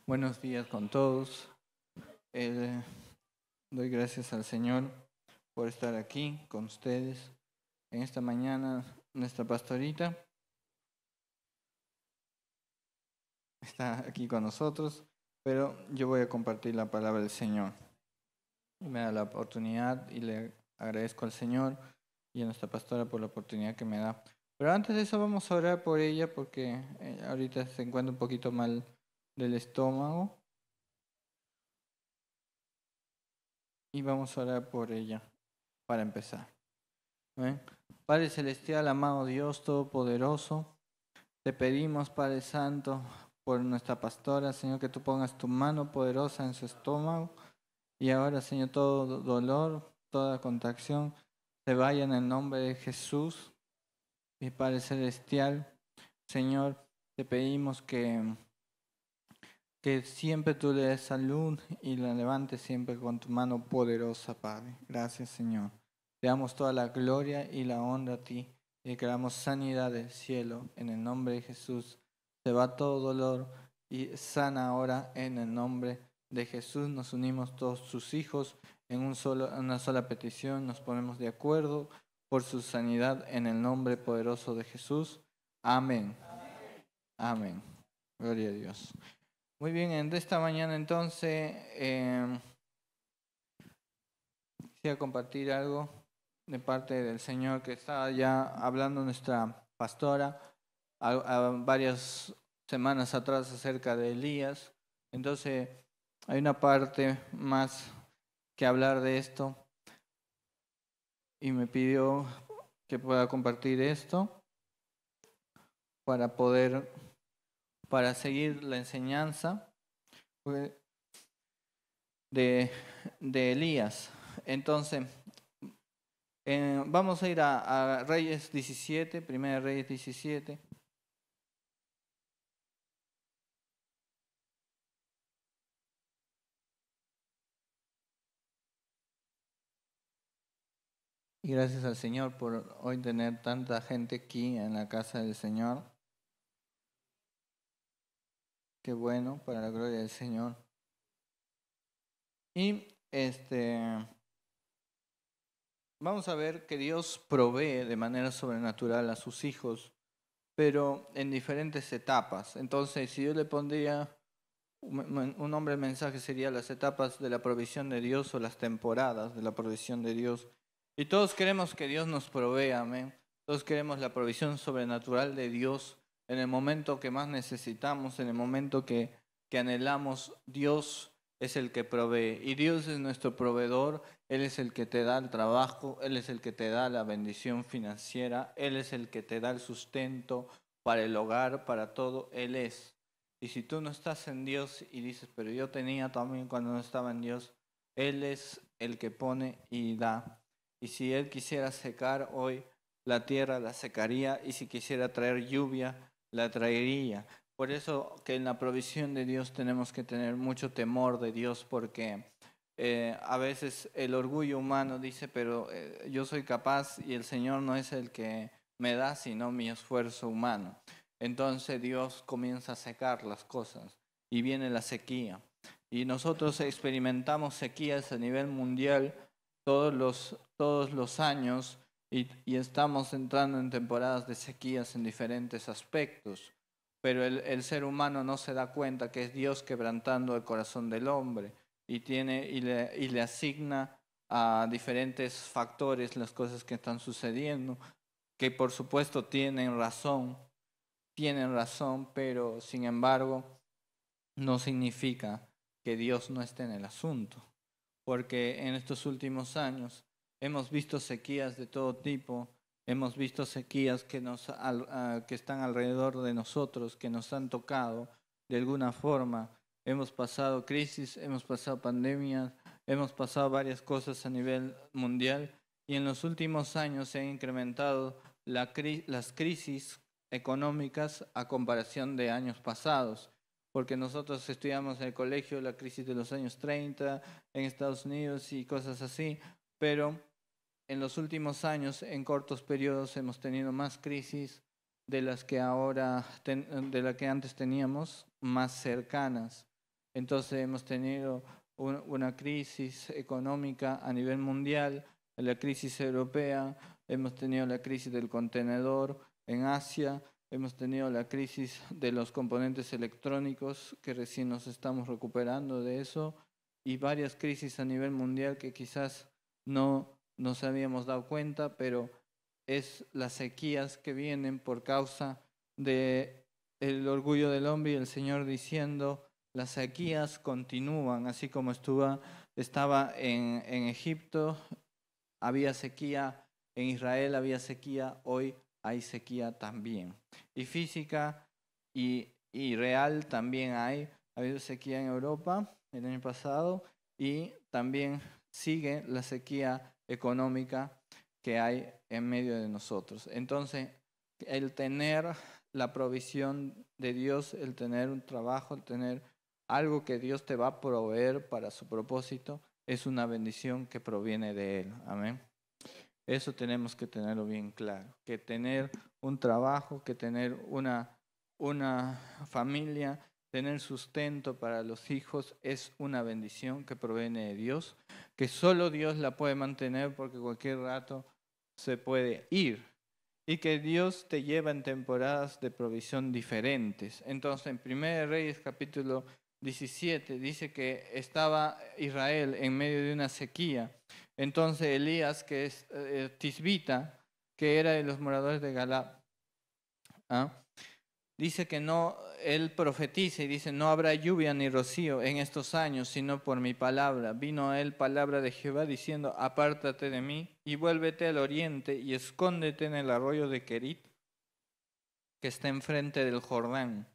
Buenos días con todos. Eh, Doy gracias al Señor por estar aquí con ustedes. En esta mañana nuestra pastorita está aquí con nosotros, pero yo voy a compartir la palabra del Señor. Me da la oportunidad y le agradezco al Señor y a nuestra pastora por la oportunidad que me da. Pero antes de eso vamos a orar por ella porque ahorita se encuentra un poquito mal del estómago y vamos a orar por ella para empezar. Amén. Padre Celestial, amado Dios Todopoderoso, te pedimos, Padre Santo, por nuestra pastora, Señor, que tú pongas tu mano poderosa en su estómago y ahora, Señor, todo dolor, toda contracción, se vaya en el nombre de Jesús. Y Padre Celestial, Señor, te pedimos que siempre tú le des salud y la levantes siempre con tu mano poderosa, Padre. Gracias, Señor. Te damos toda la gloria y la honra a ti y declaramos sanidad del cielo en el nombre de Jesús. Se va todo dolor y sana ahora en el nombre de Jesús. Nos unimos todos sus hijos en una sola petición. Nos ponemos de acuerdo por su sanidad en el nombre poderoso de Jesús. Amén. Amén. Gloria a Dios. Muy bien, en esta mañana entonces quisiera compartir algo de parte del Señor que estaba ya hablando nuestra pastora varias semanas atrás acerca de Elías. Entonces hay una parte más que hablar de esto y me pidió que pueda compartir esto para seguir la enseñanza de, de Elías. Entonces, vamos a ir a Reyes 17, Primera Reyes 17. Y gracias al Señor por hoy tener tanta gente aquí en la casa del Señor. Qué bueno, para la gloria del Señor. Y vamos a ver que Dios provee de manera sobrenatural a sus hijos, pero en diferentes etapas. Entonces, si yo le pondría un nombre del mensaje, sería las etapas de la provisión de Dios o las temporadas de la provisión de Dios. Y todos queremos que Dios nos provea, amén. Todos queremos la provisión sobrenatural de Dios en el momento que más necesitamos, en el momento que anhelamos. Dios es el que provee y Dios es nuestro proveedor. Él es el que te da el trabajo, Él es el que te da la bendición financiera, Él es el que te da el sustento para el hogar, para todo, Él es. Y si tú no estás en Dios y dices, pero yo tenía también cuando no estaba en Dios, Él es el que pone y da. Y si Él quisiera secar hoy la tierra, la secaría, y si quisiera traer lluvia, la traería. Por eso que en la provisión de Dios tenemos que tener mucho temor de Dios, porque a veces el orgullo humano dice, pero yo soy capaz y el Señor no es el que me da, sino mi esfuerzo humano. Entonces Dios comienza a secar las cosas y viene la sequía. Y nosotros experimentamos sequías a nivel mundial todos los años y estamos entrando en temporadas de sequías en diferentes aspectos. Pero el ser humano no se da cuenta que es Dios quebrantando el corazón del hombre y le asigna a diferentes factores las cosas que están sucediendo, que por supuesto tienen razón, pero sin embargo no significa que Dios no esté en el asunto, porque en estos últimos años hemos visto sequías de todo tipo, hemos visto sequías que están alrededor de nosotros, que nos han tocado de alguna forma. Hemos pasado crisis, hemos pasado pandemias, hemos pasado varias cosas a nivel mundial y en los últimos años se han incrementado las crisis económicas a comparación de años pasados, porque nosotros estudiamos en el colegio la crisis de los años 30 en Estados Unidos y cosas así, pero en los últimos años, en cortos periodos, hemos tenido más crisis de las que de las que antes teníamos, más cercanas. Entonces hemos tenido una crisis económica a nivel mundial, la crisis europea, hemos tenido la crisis del contenedor en Asia, hemos tenido la crisis de los componentes electrónicos, que recién nos estamos recuperando de eso, y varias crisis a nivel mundial que quizás no nos habíamos dado cuenta, pero es las sequías que vienen por causa del orgullo del hombre y el Señor diciendo, las sequías continúan, así como estaba en Egipto, había sequía, en Israel había sequía, hoy hay sequía también. Y física y real también ha habido sequía en Europa el año pasado y también sigue la sequía económica que hay en medio de nosotros. Entonces, el tener la provisión de Dios, el tener un trabajo, el tener algo que Dios te va a proveer para su propósito, es una bendición que proviene de Él. Amén. Eso tenemos que tenerlo bien claro, que tener un trabajo, que tener una familia, tener sustento para los hijos es una bendición que proviene de Dios, que solo Dios la puede mantener porque cualquier rato se puede ir y que Dios te lleva en temporadas de provisión diferentes. Entonces, en 1 Reyes capítulo 17 dice que estaba Israel en medio de una sequía. Entonces Elías, que es tisbita, que era de los moradores de Galad, dice que no, él profetiza y dice, no habrá lluvia ni rocío en estos años, sino por mi palabra. Vino a él palabra de Jehová diciendo, apártate de mí y vuélvete al oriente y escóndete en el arroyo de Querit, que está enfrente del Jordán.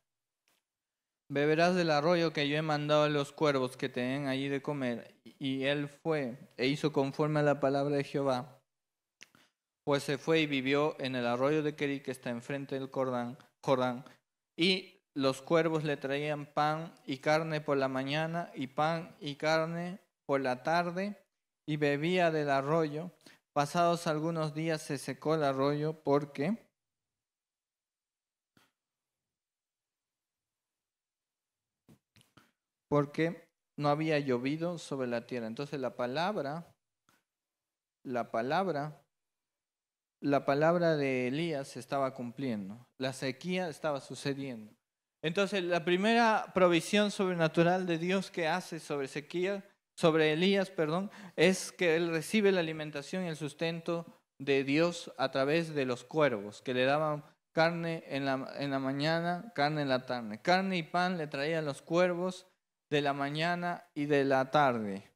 Beberás del arroyo que yo he mandado a los cuervos que te den allí de comer. Y él fue e hizo conforme a la palabra de Jehová. Pues se fue y vivió en el arroyo de Querit que está enfrente del Jordán. Y los cuervos le traían pan y carne por la mañana y pan y carne por la tarde. Y bebía del arroyo. Pasados algunos días se secó el arroyo porque no había llovido sobre la tierra. Entonces la palabra de Elías se estaba cumpliendo. La sequía estaba sucediendo. Entonces la primera provisión sobrenatural de Dios que hace sobre Elías, es que él recibe la alimentación y el sustento de Dios a través de los cuervos, que le daban carne en la mañana, carne en la tarde. Carne y pan le traían los cuervos de la mañana y de la tarde.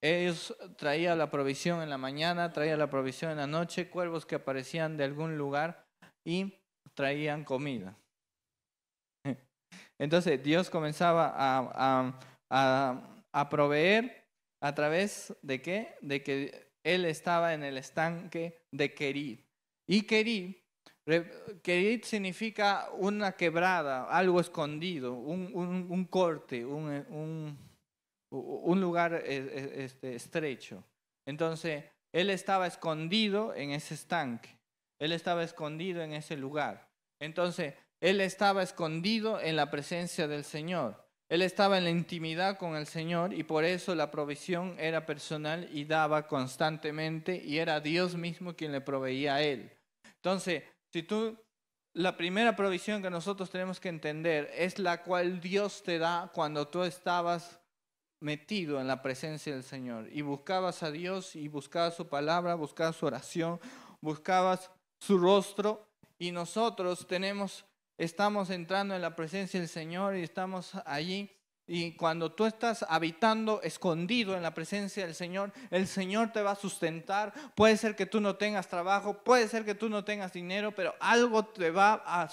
Ellos traían la provisión en la mañana, traían la provisión en la noche, cuervos que aparecían de algún lugar y traían comida. Entonces Dios comenzaba a proveer a través de ¿qué? De que Él estaba en el estanque de Querit. Y Querit significa una quebrada, algo escondido, un corte, un lugar estrecho. Entonces, él estaba escondido en ese estanque. Él estaba escondido en ese lugar. Entonces, él estaba escondido en la presencia del Señor. Él estaba en la intimidad con el Señor y por eso la provisión era personal y daba constantemente y era Dios mismo quien le proveía a él. Entonces, la primera provisión que nosotros tenemos que entender es la cual Dios te da cuando tú estabas metido en la presencia del Señor y buscabas a Dios y buscabas su palabra, buscabas su oración, buscabas su rostro y nosotros estamos entrando en la presencia del Señor y estamos allí. Y cuando tú estás habitando escondido en la presencia del Señor, el Señor te va a sustentar. Puede ser que tú no tengas trabajo, puede ser que tú no tengas dinero, pero algo te va a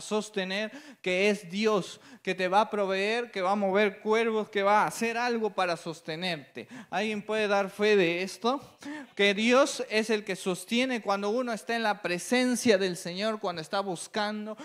sostener, que es Dios, que te va a proveer, que va a mover cuervos, que va a hacer algo para sostenerte. ¿Alguien puede dar fe de esto? Que Dios es el que sostiene cuando uno está en la presencia del Señor, cuando está buscando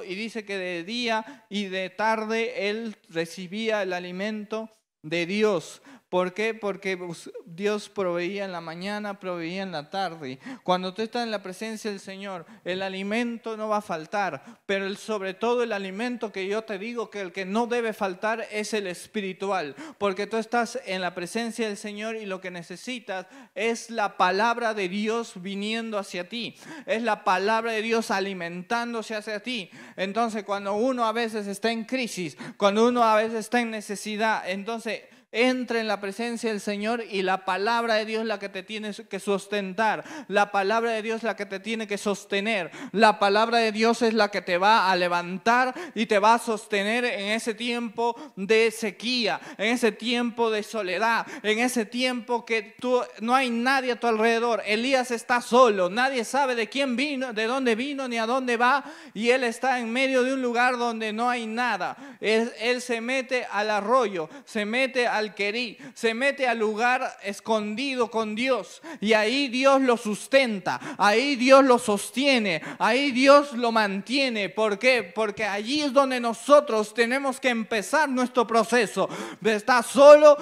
y dice que de día y de tarde Él recibía el alimento de Dios ¿Por qué? Porque Dios proveía en la mañana, proveía en la tarde. Cuando tú estás en la presencia del Señor, el alimento no va a faltar, pero sobre todo el alimento que yo te digo que el que no debe faltar es el espiritual, porque tú estás en la presencia del Señor y lo que necesitas es la palabra de Dios viniendo hacia ti, es la palabra de Dios alimentándose hacia ti. Entonces, cuando uno a veces está en crisis, cuando uno a veces está en necesidad, entonces entra en la presencia del Señor y la palabra de Dios es la que te tiene que sustentar. La palabra de Dios es la que te tiene que sostener. La palabra de Dios es la que te va a levantar y te va a sostener en ese tiempo de sequía, en ese tiempo de soledad, en ese tiempo que no hay nadie a tu alrededor. Elías está solo, nadie sabe de quién vino, de dónde vino ni a dónde va, y él está en medio de un lugar donde no hay nada. Él se mete al arroyo, se mete al Querí, se mete al lugar escondido con Dios, y ahí Dios lo sustenta, ahí Dios lo sostiene, ahí Dios lo mantiene. ¿Por qué? Porque allí es donde nosotros tenemos que empezar nuestro proceso. Estás solo,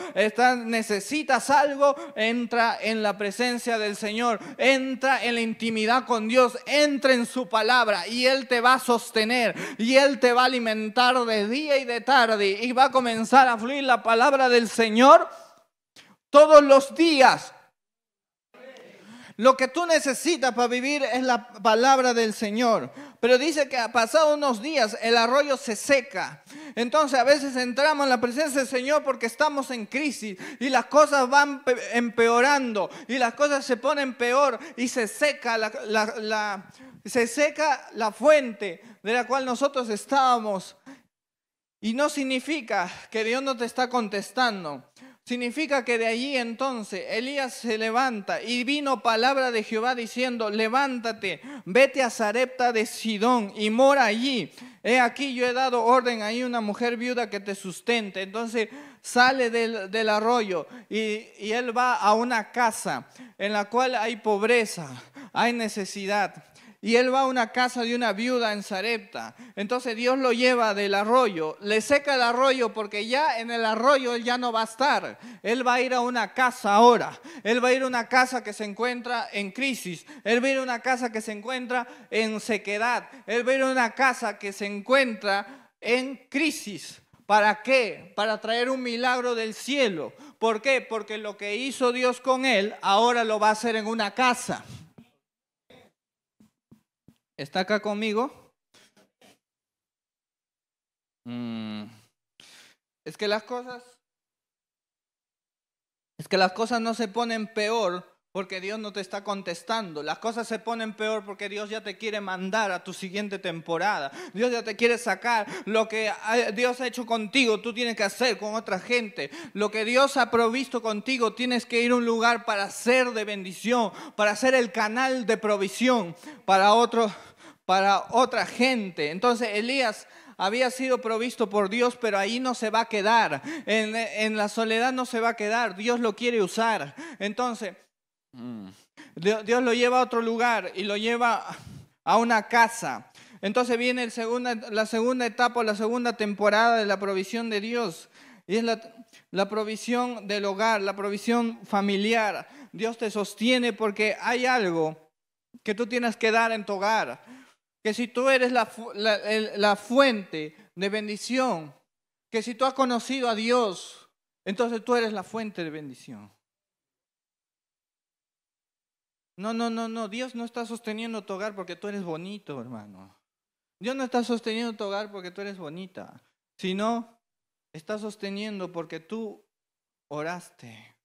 necesitas algo, entra en la presencia del Señor, entra en la intimidad con Dios, entra en su palabra y Él te va a sostener y Él te va a alimentar de día y de tarde, y va a comenzar a fluir la palabra del Señor todos los días. Lo que tú necesitas para vivir es la palabra del Señor. Pero dice que pasado unos días el arroyo se seca. Entonces a veces entramos en la presencia del Señor porque estamos en crisis y las cosas van empeorando y las cosas se ponen peor y se seca se seca la fuente de la cual nosotros estábamos. Y no significa que Dios no te está contestando. Significa que de allí entonces Elías se levanta y vino palabra de Jehová diciendo: levántate, vete a Sarepta de Sidón y mora allí. He aquí yo he dado orden ahí una mujer viuda que te sustente. Entonces sale del arroyo y él va a una casa en la cual hay pobreza, hay necesidad. Y él va a una casa de una viuda en Sarepta. Entonces Dios lo lleva del arroyo, le seca el arroyo porque ya en el arroyo él ya no va a estar. Él va a ir a una casa ahora. Él va a ir a una casa que se encuentra en crisis. Él va a ir a una casa que se encuentra en sequedad. Él va a ir a una casa que se encuentra en crisis. ¿Para qué? Para traer un milagro del cielo. ¿Por qué? Porque lo que hizo Dios con él, ahora lo va a hacer en una casa. ¿Está acá conmigo? Es que las cosas no se ponen peor porque Dios no te está contestando. Las cosas se ponen peor porque Dios ya te quiere mandar a tu siguiente temporada. Dios ya te quiere sacar. Lo que Dios ha hecho contigo, tú tienes que hacer con otra gente. Lo que Dios ha provisto contigo, tienes que ir a un lugar para ser de bendición, para ser el canal de provisión para otra gente. Entonces Elías había sido provisto por Dios, pero ahí no se va a quedar. En la soledad no se va a quedar. Dios lo quiere usar. Entonces Dios lo lleva a otro lugar y lo lleva a una casa. Entonces viene la segunda etapa, la segunda temporada de la provisión de Dios. Y es la provisión del hogar, la provisión familiar. Dios te sostiene porque hay algo que tú tienes que dar en tu hogar. Que si tú eres la fuente de bendición, que si tú has conocido a Dios, entonces tú eres la fuente de bendición. No, Dios no está sosteniendo tu hogar porque tú eres bonito, hermano. Dios no está sosteniendo tu hogar porque tú eres bonita, sino está sosteniendo porque tú oraste.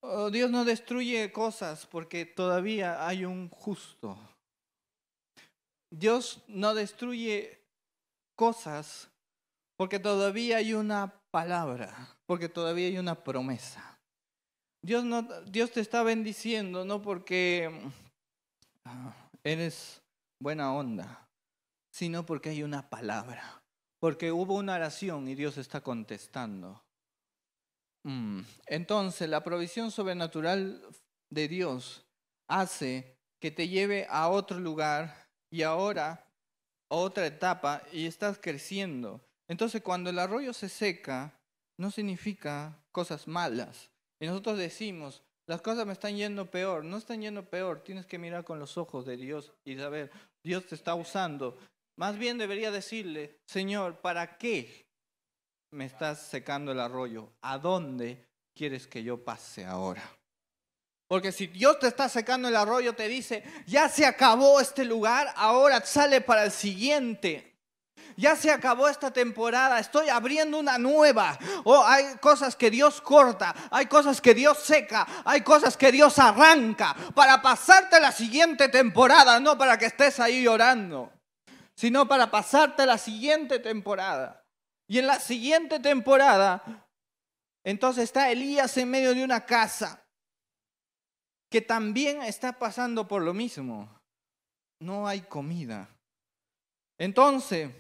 Oh, Dios no destruye cosas porque todavía hay un justo. Dios no destruye cosas porque todavía hay una palabra, porque todavía hay una promesa. Dios te está bendiciendo no porque eres buena onda, sino porque hay una palabra, porque hubo una oración y Dios está contestando. Entonces, la provisión sobrenatural de Dios hace que te lleve a otro lugar y ahora a otra etapa y estás creciendo. Entonces, cuando el arroyo se seca, no significa cosas malas. Y nosotros decimos, las cosas me están yendo peor. No están yendo peor. Tienes que mirar con los ojos de Dios y saber, Dios te está usando. Más bien debería decirle, Señor, ¿para qué me estás secando el arroyo? ¿A dónde quieres que yo pase ahora? Porque si Dios te está secando el arroyo, te dice, ya se acabó este lugar, ahora sale para el siguiente. Ya se acabó esta temporada, estoy abriendo una nueva. Hay cosas que Dios corta, hay cosas que Dios seca, hay cosas que Dios arranca para pasarte la siguiente temporada, no para que estés ahí llorando, sino para pasarte la siguiente temporada. Y en la siguiente temporada, entonces está Elías en medio de una casa que también está pasando por lo mismo. No hay comida. Entonces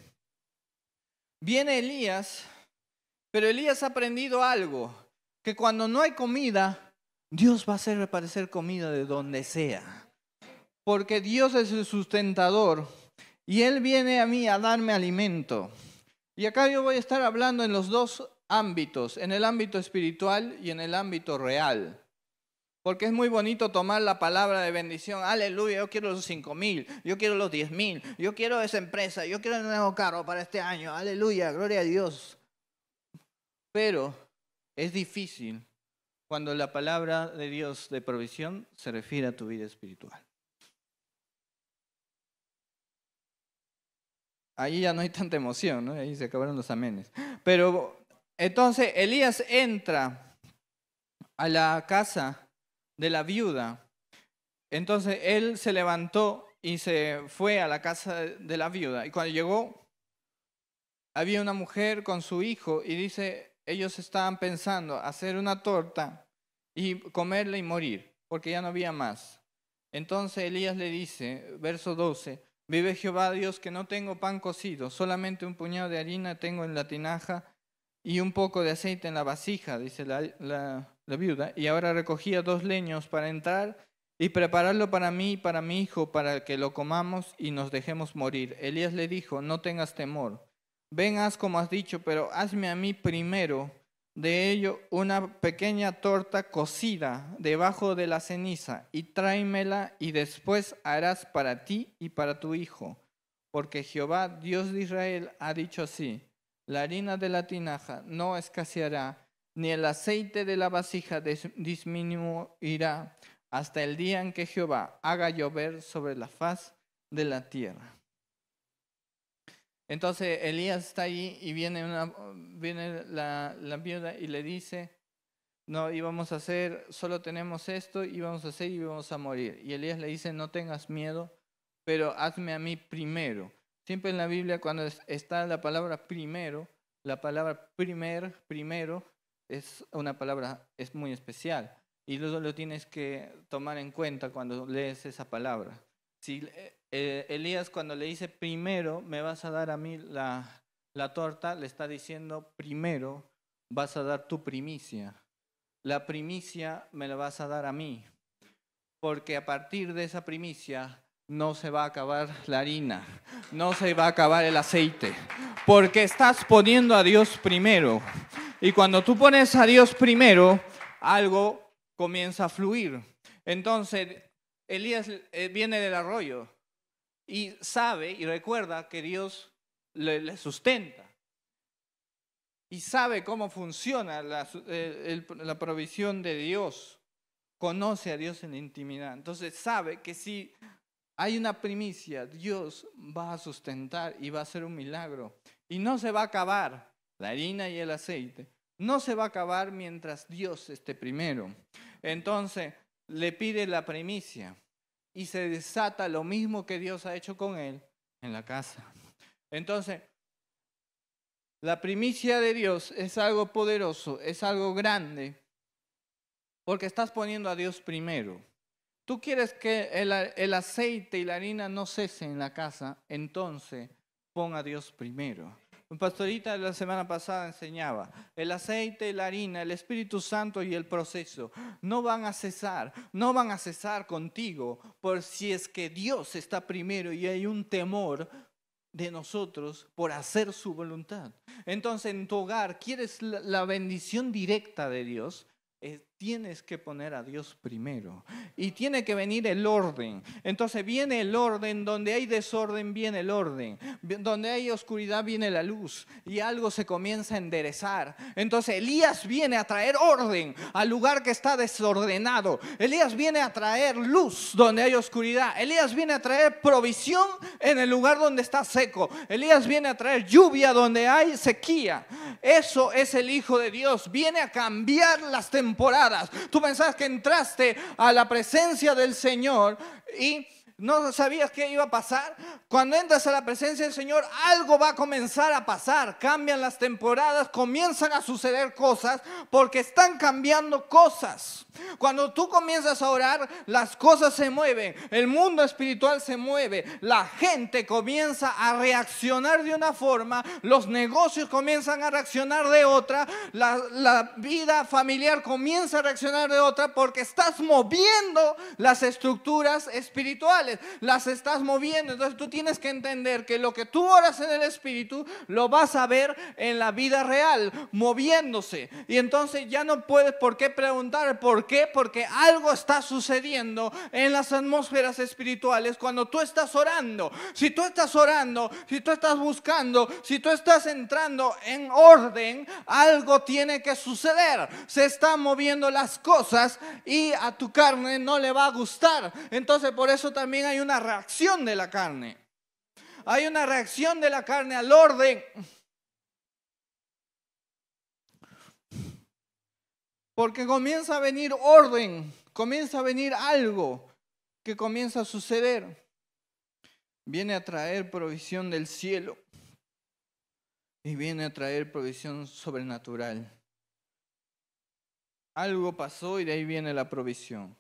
viene Elías, pero Elías ha aprendido algo, que cuando no hay comida, Dios va a hacer aparecer comida de donde sea. Porque Dios es el sustentador y Él viene a mí a darme alimento. Y acá yo voy a estar hablando en los dos ámbitos, en el ámbito espiritual y en el ámbito real. Porque es muy bonito tomar la palabra de bendición. Aleluya, yo quiero los 5,000, yo quiero los 10,000, yo quiero esa empresa, yo quiero un nuevo carro para este año. Aleluya, gloria a Dios. Pero es difícil cuando la palabra de Dios de provisión se refiere a tu vida espiritual. Ahí ya no hay tanta emoción, ¿no? Ahí se acabaron los amenes. Pero entonces Elías entra a la casa de la viuda. Entonces él se levantó y se fue a la casa de la viuda. Y cuando llegó, había una mujer con su hijo y dice, ellos estaban pensando hacer una torta y comerla y morir, porque ya no había más. Entonces Elías le dice, verso 12, vive Jehová Dios que no tengo pan cocido, solamente un puñado de harina tengo en la tinaja y un poco de aceite en la vasija, dice la viuda. Y ahora recogía 2 leños para entrar y prepararlo para mí y para mi hijo, para que lo comamos y nos dejemos morir. Elías le dijo, no tengas temor, ven, haz como has dicho, pero hazme a mí primero de ello una pequeña torta cocida debajo de la ceniza y tráemela y después harás para ti y para tu hijo. Porque Jehová, Dios de Israel, ha dicho así, la harina de la tinaja no escaseará, ni el aceite de la vasija disminuirá, hasta el día en que Jehová haga llover sobre la faz de la tierra. Entonces Elías está ahí y viene la viuda y le dice, no, íbamos a hacer, solo tenemos esto, íbamos a hacer y íbamos a morir. Y Elías le dice, no tengas miedo, pero hazme a mí primero. Siempre en la Biblia cuando está la palabra primero, la palabra primero, es una palabra, es muy especial. Y luego lo tienes que tomar en cuenta cuando lees esa palabra. Si Elías cuando le dice primero me vas a dar a mí la torta, le está diciendo primero vas a dar tu primicia. La primicia me la vas a dar a mí, porque a partir de esa primicia no se va a acabar la harina, no se va a acabar el aceite, porque estás poniendo a Dios primero. Y cuando tú pones a Dios primero, algo comienza a fluir. Entonces, Elías viene del arroyo y sabe y recuerda que Dios le sustenta. Y sabe cómo funciona la provisión de Dios. Conoce a Dios en la intimidad. Entonces sabe que si hay una primicia, Dios va a sustentar y va a hacer un milagro. Y no se va a acabar la harina y el aceite. No se va a acabar mientras Dios esté primero. Entonces le pide la primicia y se desata lo mismo que Dios ha hecho con él en la casa. Entonces, la primicia de Dios es algo poderoso, es algo grande, porque estás poniendo a Dios primero. Tú quieres que el aceite y la harina no cesen en la casa, entonces pon a Dios primero. Un pastorita la semana pasada enseñaba, el aceite, la harina, el Espíritu Santo y el proceso no van a cesar contigo, por si es que Dios está primero y hay un temor de nosotros por hacer su voluntad. Entonces, en tu hogar, ¿quieres la bendición directa de Dios? Tienes que poner a Dios primero y tiene que venir el orden. Entonces viene el orden, donde hay desorden viene el orden, donde hay oscuridad viene la luz y algo se comienza a enderezar. Entonces Elías viene a traer orden al lugar que está desordenado. Elías viene a traer luz donde hay oscuridad. Elías viene a traer provisión en el lugar donde está seco. Elías viene a traer lluvia donde hay sequía. Eso es el Hijo de Dios. Viene a cambiar las temporadas. Tú pensabas que entraste a la presencia del Señor y no sabías qué iba a pasar. Cuando entras a la presencia del Señor, algo va a comenzar a pasar. Cambian las temporadas, comienzan a suceder cosas porque están cambiando cosas. Cuando tú comienzas a orar, las cosas se mueven, el mundo espiritual se mueve, la gente comienza a reaccionar de una forma, los negocios comienzan a reaccionar de otra, la vida familiar comienza a reaccionar de otra porque estás moviendo las estructuras espirituales, las estás moviendo. Entonces tú tienes que entender que lo que tú oras en el espíritu lo vas a ver en la vida real, moviéndose. Y entonces ya no puedes por qué preguntar por qué, porque algo está sucediendo en las atmósferas espirituales cuando tú estás orando. Si tú estás orando, si tú estás buscando, si tú estás entrando en orden, algo tiene que suceder. Se están moviendo las cosas y a tu carne no le va a gustar. Entonces por eso también hay una reacción de la carne. Hay una reacción de la carne al orden. Porque comienza a venir orden, comienza a venir algo que comienza a suceder. Viene a traer provisión del cielo y viene a traer provisión sobrenatural. Algo pasó y de ahí viene la provisión.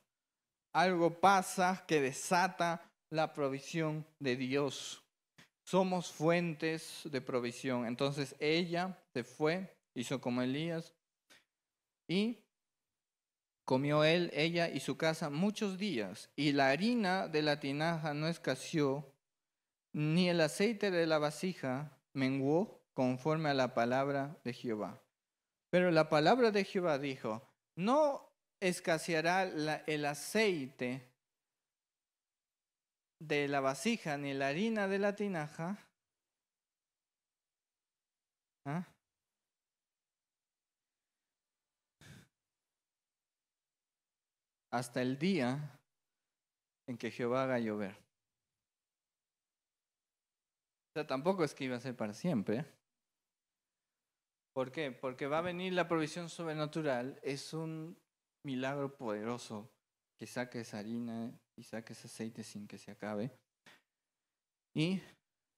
Algo pasa que desata la provisión de Dios. Somos fuentes de provisión. Entonces ella se fue, hizo como Elías y comió él, ella y su casa muchos días, y la harina de la tinaja no escaseó, ni el aceite de la vasija menguó conforme a la palabra de Jehová. Pero la palabra de Jehová dijo, no escaseará el aceite de la vasija ni la harina de la tinaja. ¿Ah? Hasta el día en que Jehová haga llover. O sea, tampoco es que iba a ser para siempre. ¿Por qué? Porque va a venir la provisión sobrenatural. Es un milagro poderoso que saques harina y saques aceite sin que se acabe.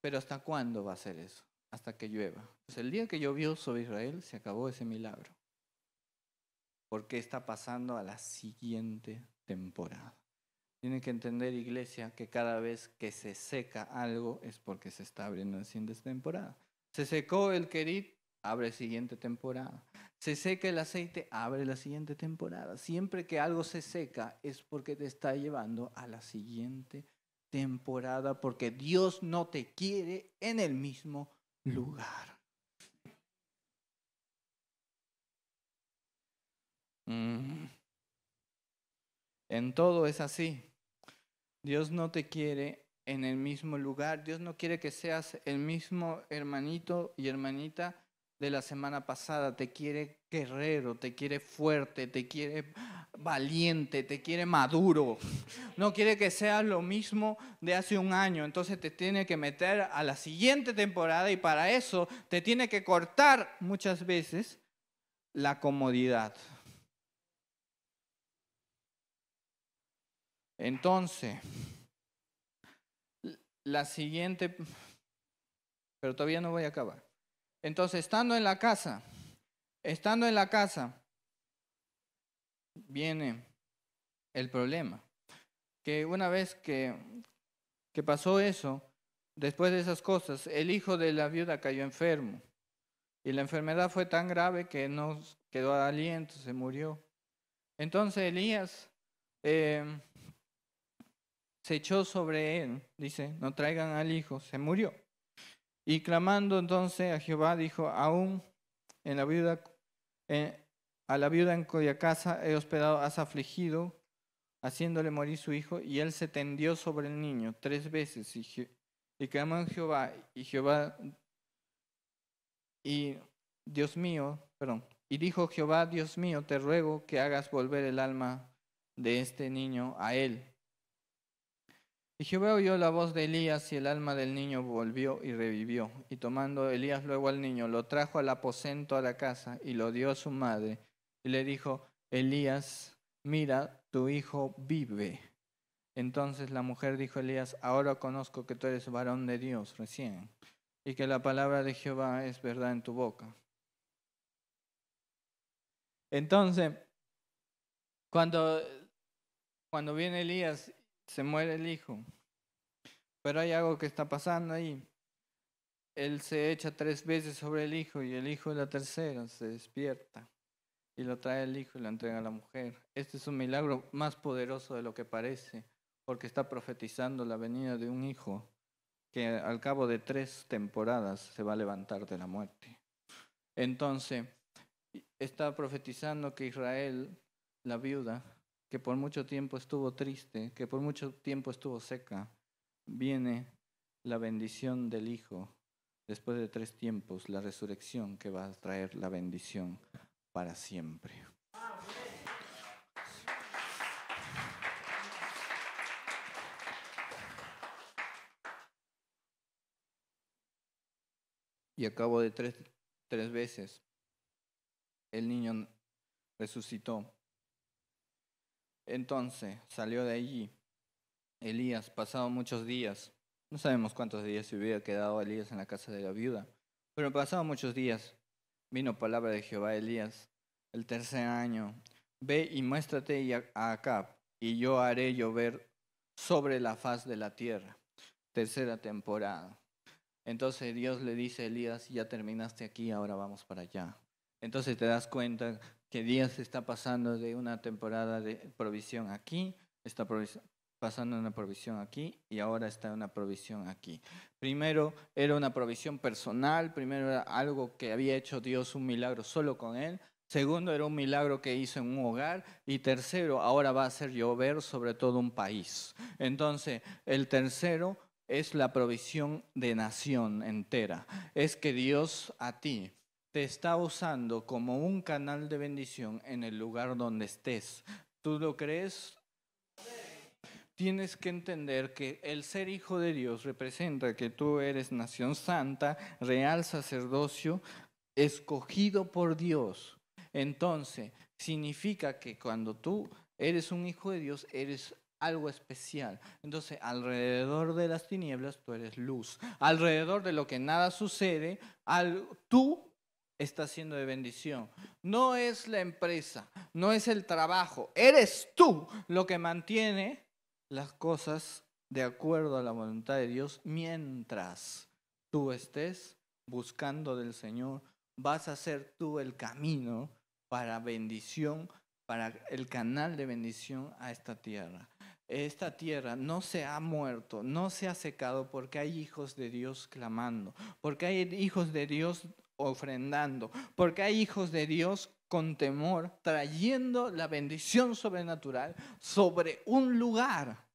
Pero ¿hasta cuándo va a ser eso? Hasta que llueva. Pues el día que llovió sobre Israel se acabó ese milagro. Porque está pasando a la siguiente temporada. Tienen que entender, iglesia, que cada vez que se seca algo es porque se está abriendo la siguiente temporada. Se secó el querit, abre siguiente temporada. Se seca el aceite, abre la siguiente temporada. Siempre que algo se seca es porque te está llevando a la siguiente temporada, porque Dios no te quiere en el mismo lugar. En todo es así. Dios no te quiere en el mismo lugar. Dios no quiere que seas el mismo hermanito y hermanita de la semana pasada. Te quiere guerrero, te quiere fuerte, te quiere valiente, te quiere maduro. No quiere que seas lo mismo de hace un año. Entonces te tiene que meter a la siguiente temporada y para eso te tiene que cortar muchas veces la comodidad. Entonces, la siguiente, pero todavía no voy a acabar. Entonces, estando en la casa, viene el problema. Que una vez que pasó eso, después de esas cosas, el hijo de la viuda cayó enfermo. Y la enfermedad fue tan grave que no quedó a aliento, se murió. Entonces Elías se echó sobre él, dice, no traigan al hijo, se murió. Y clamando entonces a Jehová, dijo, aún en la viuda, a la viuda en cuya casa he hospedado has afligido, haciéndole morir su hijo, y él se tendió sobre el niño 3 veces, y clamó en Jehová, y Dios mío, perdón, y dijo Jehová, Dios mío, te ruego que hagas volver el alma de este niño a él. Y Jehová oyó la voz de Elías, y el alma del niño volvió y revivió. Y tomando Elías luego al niño, lo trajo al aposento a la casa, y lo dio a su madre. Y le dijo, Elías, mira, tu hijo vive. Entonces la mujer dijo a Elías, ahora conozco que tú eres varón de Dios recién, y que la palabra de Jehová es verdad en tu boca. Entonces, cuando viene Elías, se muere el hijo. Pero hay algo que está pasando ahí. Él se echa 3 veces sobre el hijo, y el hijo de la tercera se despierta y lo trae el hijo y lo entrega a la mujer. Este es un milagro más poderoso de lo que parece, porque está profetizando la venida de un hijo que al cabo de 3 temporadas se va a levantar de la muerte. Entonces, está profetizando que Israel, la viuda, que por mucho tiempo estuvo triste, que por mucho tiempo estuvo seca, viene la bendición del hijo. Después de 3 tiempos, la resurrección que va a traer la bendición para siempre. Y a cabo de 3 veces, el niño resucitó. Entonces salió de allí Elías, pasado muchos días. No sabemos cuántos días se hubiera quedado Elías en la casa de la viuda, pero pasado muchos días vino palabra de Jehová a Elías el 3er año. Ve y muéstrate a Acab, y yo haré llover sobre la faz de la tierra. 3ª temporada. Entonces Dios le dice a Elías, ya terminaste aquí, ahora vamos para allá. Entonces te das cuenta que Elías está pasando de una temporada de provisión aquí, está pasando una provisión aquí, y ahora está una provisión aquí. Primero era una provisión personal, primero era algo que había hecho Dios, un milagro solo con él. Segundo, era un milagro que hizo en un hogar. Y tercero, ahora va a hacer llover sobre todo un país. Entonces, el tercero es la provisión de nación entera. Es que Dios a ti te está usando como un canal de bendición en el lugar donde estés. ¿Tú lo crees? Tienes que entender que el ser hijo de Dios representa que tú eres nación santa, real sacerdocio, escogido por Dios. Entonces, significa que cuando tú eres un hijo de Dios, eres algo especial. Entonces, alrededor de las tinieblas, tú eres luz. Alrededor de lo que nada sucede, tú estás siendo de bendición. No es la empresa, no es el trabajo, eres tú lo que mantiene las cosas de acuerdo a la voluntad de Dios mientras tú estés buscando del Señor. Vas a ser tú el camino para bendición, para el canal de bendición a esta tierra. Esta tierra no se ha muerto, no se ha secado porque hay hijos de Dios clamando, porque hay hijos de Dios ofrendando, porque hay hijos de Dios con temor trayendo la bendición sobrenatural sobre un lugar.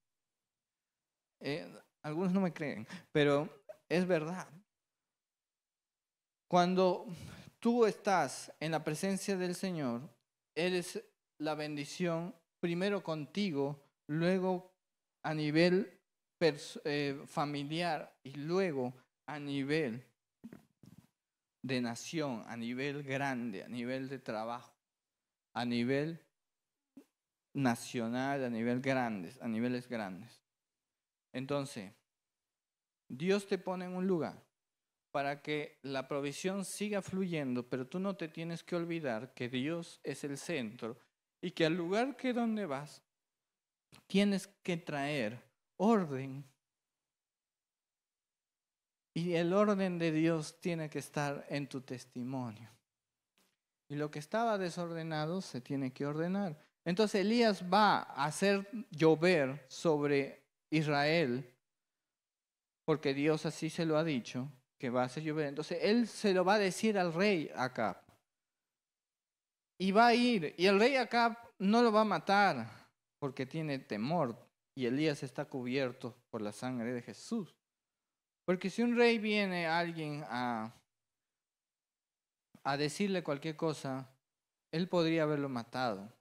Algunos no me creen, pero es verdad. Cuando tú estás en la presencia del Señor, eres la bendición primero contigo, luego a nivel familiar y luego a nivel de nación, a nivel grande, a nivel de trabajo, a nivel nacional, a niveles grandes. Entonces, Dios te pone en un lugar para que la provisión siga fluyendo, pero tú no te tienes que olvidar que Dios es el centro y que al lugar que donde vas tienes que traer orden. Y el orden de Dios tiene que estar en tu testimonio. Y lo que estaba desordenado se tiene que ordenar. Entonces Elías va a hacer llover sobre Israel, porque Dios así se lo ha dicho, que va a hacer llover. Entonces él se lo va a decir al rey Acab. Y va a ir, y el rey Acab no lo va a matar porque tiene temor, y Elías está cubierto por la sangre de Jesús. Porque si un rey viene a alguien a decirle cualquier cosa, él podría haberlo matado.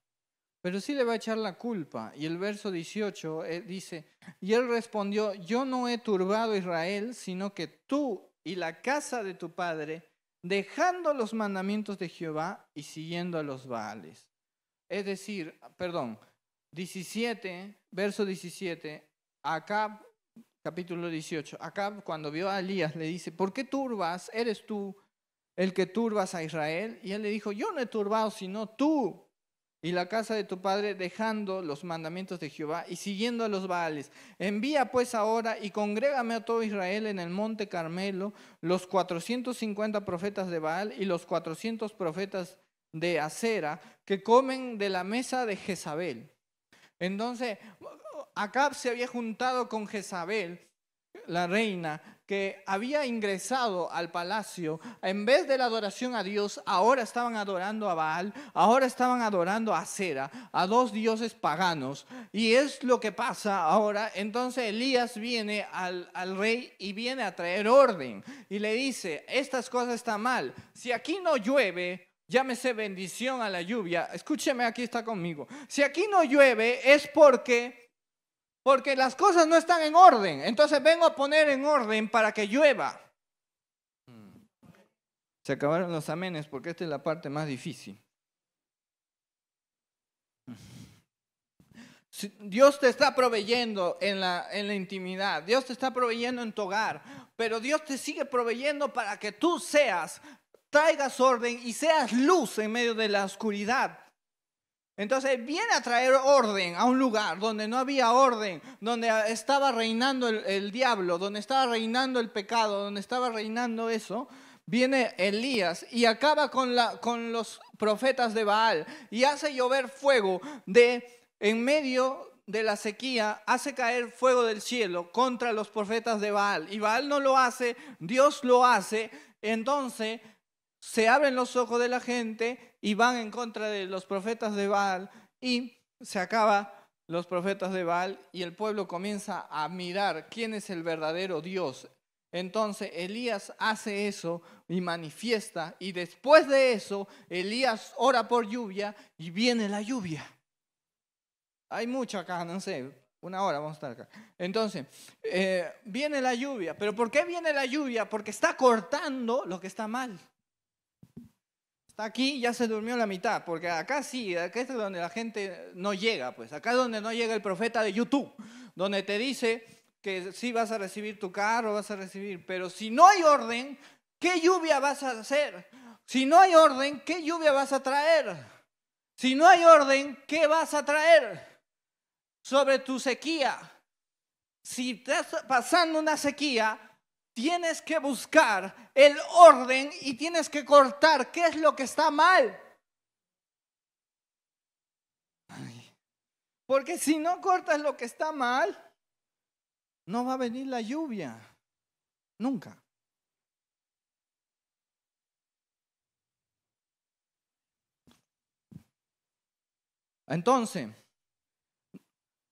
Pero sí le va a echar la culpa. Y el verso 18 dice, y él respondió, yo no he turbado a Israel, sino que tú y la casa de tu padre, dejando los mandamientos de Jehová y siguiendo a los Baales. Es decir, perdón, 17, verso 17, Acab, capítulo 18, Acab cuando vio a Elías le dice, ¿por qué turbas? ¿Eres tú el que turbas a Israel? Y él le dijo, yo no he turbado, sino tú y la casa de tu padre, dejando los mandamientos de Jehová y siguiendo a los Baales. Envía pues ahora y congrégame a todo Israel en el monte Carmelo, los 450 profetas de Baal y los 400 profetas de Acera, que comen de la mesa de Jezabel. Entonces, Acab se había juntado con Jezabel, la reina, que había ingresado al palacio. En vez de la adoración a Dios, ahora estaban adorando a Baal, ahora estaban adorando a Acera, a dos dioses paganos. Y es lo que pasa ahora. Entonces Elías viene al rey y viene a traer orden. Y le dice, estas cosas están mal. Si aquí no llueve, llámese bendición a la lluvia. Escúcheme, aquí está conmigo. Si aquí no llueve es porque las cosas no están en orden. Entonces vengo a poner en orden para que llueva. Se acabaron los amenes porque esta es la parte más difícil. Dios te está proveyendo en la intimidad. Dios te está proveyendo en tu hogar. Pero Dios te sigue proveyendo para que tú traigas orden y seas luz en medio de la oscuridad. Entonces viene a traer orden a un lugar donde no había orden, donde estaba reinando el diablo, donde estaba reinando el pecado, donde estaba reinando eso. Viene Elías y acaba con los profetas de Baal y hace llover fuego en medio de la sequía, hace caer fuego del cielo contra los profetas de Baal. Y Baal no lo hace, Dios lo hace. Entonces se abren los ojos de la gente y van en contra de los profetas de Baal y se acaba los profetas de Baal y el pueblo comienza a mirar quién es el verdadero Dios. Entonces Elías hace eso y manifiesta, y después de eso Elías ora por lluvia y viene la lluvia. Hay mucho acá, no sé, una hora vamos a estar acá. Entonces, viene la lluvia. ¿Pero por qué viene la lluvia? Porque está cortando lo que está mal. Está aquí, ya se durmió la mitad, porque acá sí, acá es donde la gente no llega, pues. Acá es donde no llega el profeta de YouTube, donde te dice que sí vas a recibir tu carro, vas a recibir, pero si no hay orden, ¿qué lluvia vas a hacer? Si no hay orden, ¿qué lluvia vas a traer? Si no hay orden, ¿qué vas a traer sobre tu sequía? Si estás pasando una sequía, tienes que buscar el orden y tienes que cortar qué es lo que está mal. Porque si no cortas lo que está mal, no va a venir la lluvia. Nunca. Entonces,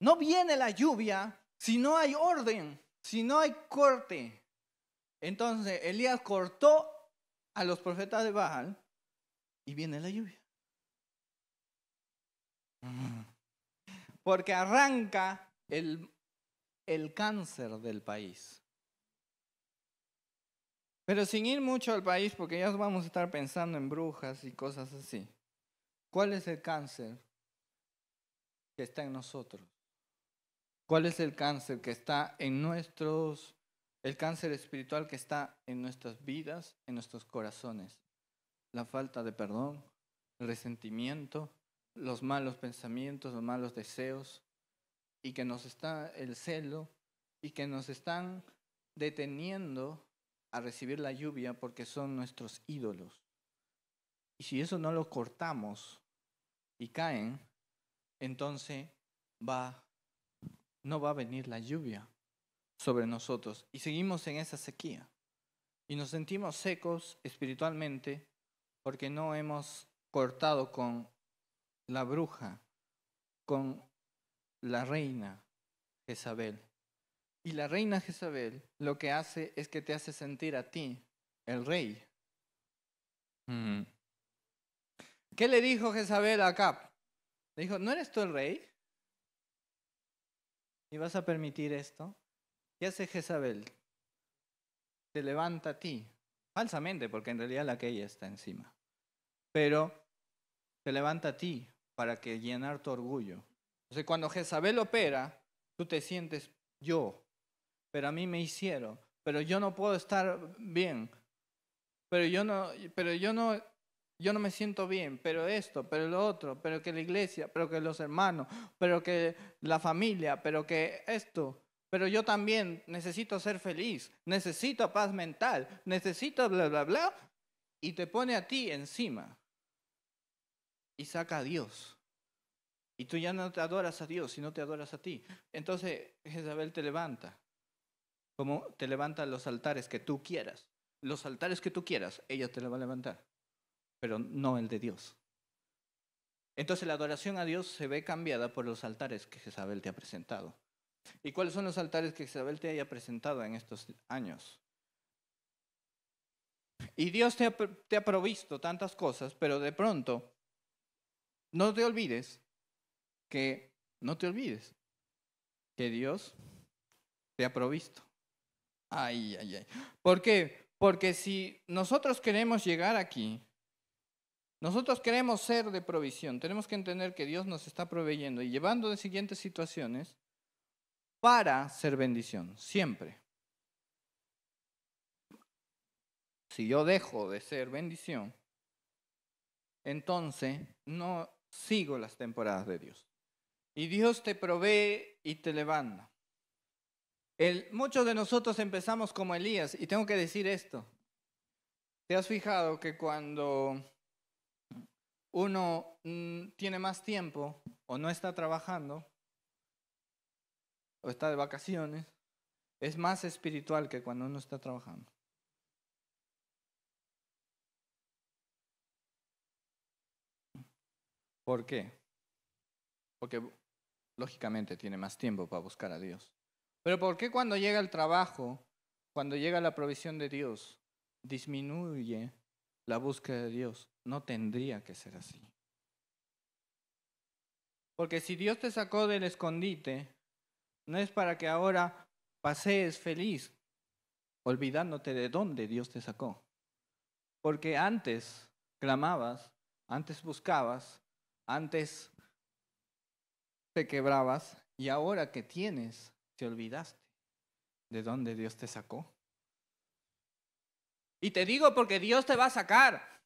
no viene la lluvia si no hay orden, si no hay corte. Entonces, Elías cortó a los profetas de Baal y viene la lluvia. Porque arranca el cáncer del país. Pero sin ir mucho al país, porque ya vamos a estar pensando en brujas y cosas así. ¿Cuál es el cáncer que está en nosotros? ¿Cuál es el cáncer que está en el cáncer espiritual que está en nuestras vidas, en nuestros corazones? La falta de perdón, el resentimiento, los malos pensamientos, los malos deseos, y que nos está el celo, y que nos están deteniendo a recibir la lluvia porque son nuestros ídolos. Y si eso no lo cortamos y caen, entonces no va a venir la lluvia sobre nosotros y seguimos en esa sequía. Y nos sentimos secos espiritualmente porque no hemos cortado con la bruja, con la reina Jezabel. Y la reina Jezabel lo que hace es que te hace sentir a ti, el rey. ¿Qué le dijo Jezabel a Acab? Le dijo, ¿no eres tú el rey? ¿Y vas a permitir esto? ¿Qué hace Jezabel? Te levanta a ti, falsamente, porque en realidad la que ella está encima. Pero te levanta a ti para que llenar tu orgullo. Entonces cuando Jezabel opera, tú te sientes yo, pero a mí me hicieron, pero yo no puedo estar bien, pero yo no me siento bien, pero esto, pero lo otro, pero que la iglesia, pero que los hermanos, pero que la familia, pero que esto, pero yo también necesito ser feliz, necesito paz mental, necesito bla, bla, bla, y te pone a ti encima y saca a Dios. Y tú ya no te adoras a Dios, sino te adoras a ti. Entonces Jezabel te levanta, como te levanta los altares que tú quieras. Los altares que tú quieras, ella te lo va a levantar, pero no el de Dios. Entonces la adoración a Dios se ve cambiada por los altares que Jezabel te ha presentado. ¿Y cuáles son los altares que Jezabel te haya presentado en estos años? Y Dios te ha provisto tantas cosas, pero de pronto no te olvides que Dios te ha provisto. Ay, ay, ay. ¿Por qué? Porque si nosotros queremos llegar aquí, nosotros queremos ser de provisión, tenemos que entender que Dios nos está proveyendo y llevando de siguientes situaciones para ser bendición, siempre. Si yo dejo de ser bendición, entonces no sigo las temporadas de Dios. Y Dios te provee y te levanta. Muchos de nosotros empezamos como Elías, y tengo que decir esto. ¿Te has fijado que cuando uno tiene más tiempo o no está trabajando o está de vacaciones, es más espiritual que cuando uno está trabajando? ¿Por qué? Porque lógicamente tiene más tiempo para buscar a Dios. Pero ¿por qué cuando llega el trabajo, cuando llega la provisión de Dios, disminuye la búsqueda de Dios? No tendría que ser así. Porque si Dios te sacó del escondite, no es para que ahora pasees feliz, olvidándote de dónde Dios te sacó. Porque antes clamabas, antes buscabas, antes te quebrabas, y ahora que tienes, te olvidaste de dónde Dios te sacó. Y te digo porque Dios te va a sacar,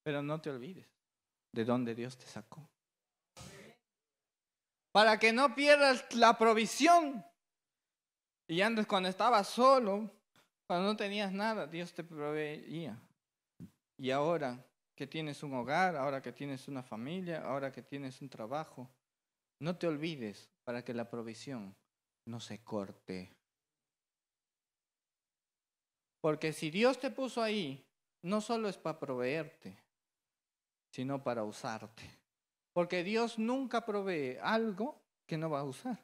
pero no te olvides de dónde Dios te sacó. Para que no pierdas la provisión. Y antes cuando estabas solo, cuando no tenías nada, Dios te proveía. Y ahora que tienes un hogar, ahora que tienes una familia, ahora que tienes un trabajo, no te olvides para que la provisión no se corte. Porque si Dios te puso ahí, no solo es para proveerte, sino para usarte. Porque Dios nunca provee algo que no va a usar.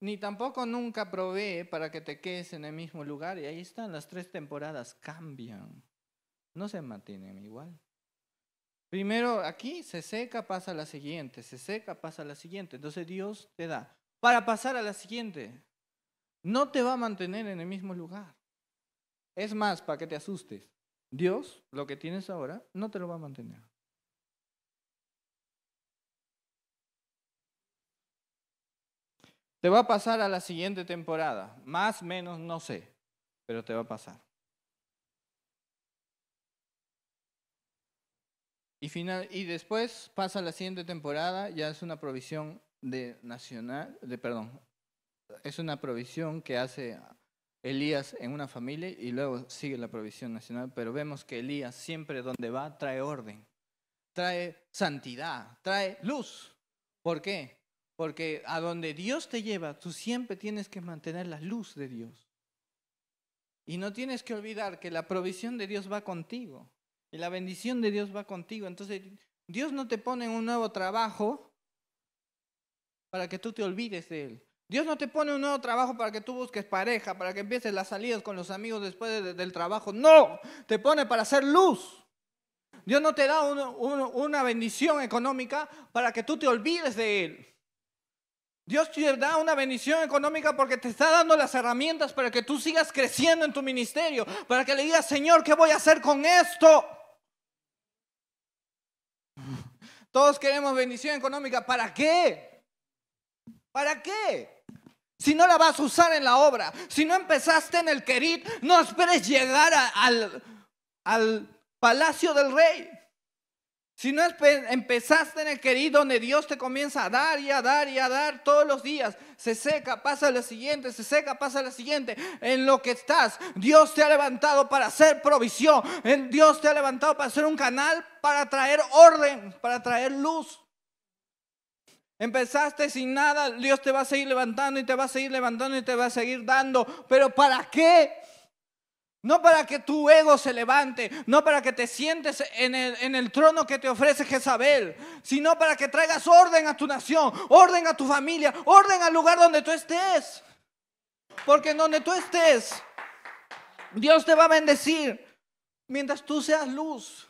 Ni tampoco nunca provee para que te quedes en el mismo lugar. Y ahí están, las 3 temporadas cambian. No se mantienen igual. Primero aquí se seca, pasa a la siguiente. Se seca, pasa a la siguiente. Entonces Dios te da para pasar a la siguiente. No te va a mantener en el mismo lugar. Es más, para que te asustes. Dios, lo que tienes ahora, no te lo va a mantener. Te va a pasar a la siguiente temporada. Más, menos, no sé. Pero te va a pasar. Y después pasa a la siguiente temporada, ya es una provisión es una provisión que hace Elías en una familia y luego sigue la provisión nacional, pero vemos que Elías siempre donde va trae orden, trae santidad, trae luz. ¿Por qué? Porque a donde Dios te lleva, tú siempre tienes que mantener la luz de Dios. Y no tienes que olvidar que la provisión de Dios va contigo. Y la bendición de Dios va contigo. Entonces, Dios no te pone en un nuevo trabajo para que tú te olvides de Él. Dios no te pone un nuevo trabajo para que tú busques pareja, para que empieces las salidas con los amigos después del trabajo. No, te pone para hacer luz. Dios no te da una bendición económica para que tú te olvides de Él. Dios te da una bendición económica porque te está dando las herramientas para que tú sigas creciendo en tu ministerio, para que le digas, Señor, ¿qué voy a hacer con esto? Todos queremos bendición económica. ¿Para qué? ¿Para qué? Si no la vas a usar en la obra, si no empezaste en el Querit, no esperes llegar al palacio del rey. Si no empezaste en el Querit, donde Dios te comienza a dar y a dar y a dar todos los días, se seca, pasa a la siguiente, se seca, pasa a la siguiente. En lo que estás, Dios te ha levantado para hacer provisión. Dios te ha levantado para ser un canal, para traer orden, para traer luz. Empezaste sin nada, Dios te va a seguir levantando y te va a seguir levantando y te va a seguir dando. ¿Pero para qué? No para que tu ego se levante, no para que te sientes en el trono que te ofrece Jezabel, sino para que traigas orden a tu nación, orden a tu familia, orden al lugar donde tú estés. Porque en donde tú estés, Dios te va a bendecir mientras tú seas luz.